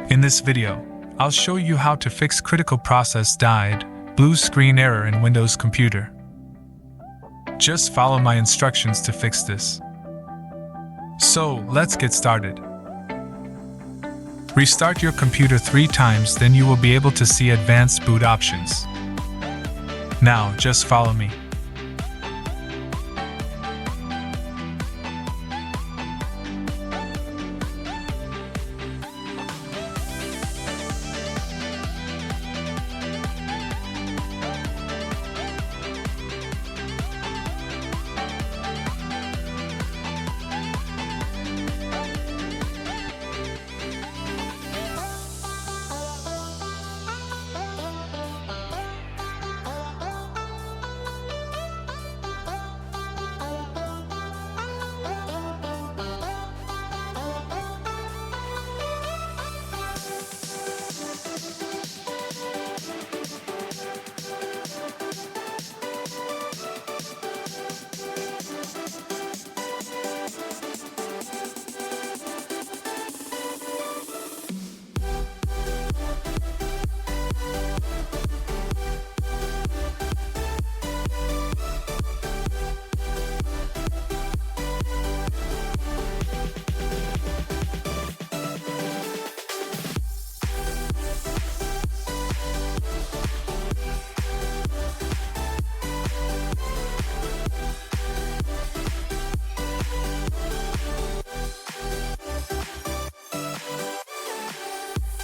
In this video, I'll show you how to fix critical process died, blue screen error in Windows computer. Just follow my instructions to fix this. So, let's get started. Restart your computer 3 times, then you will be able to see advanced boot options. Now, just follow me.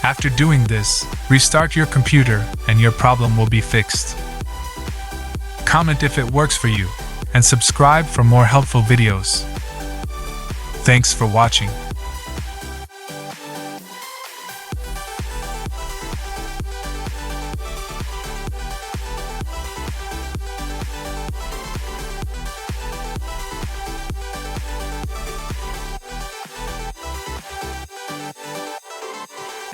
After doing this, restart your computer and your problem will be fixed. Comment if it works for you, and subscribe for more helpful videos. Thanks for watching.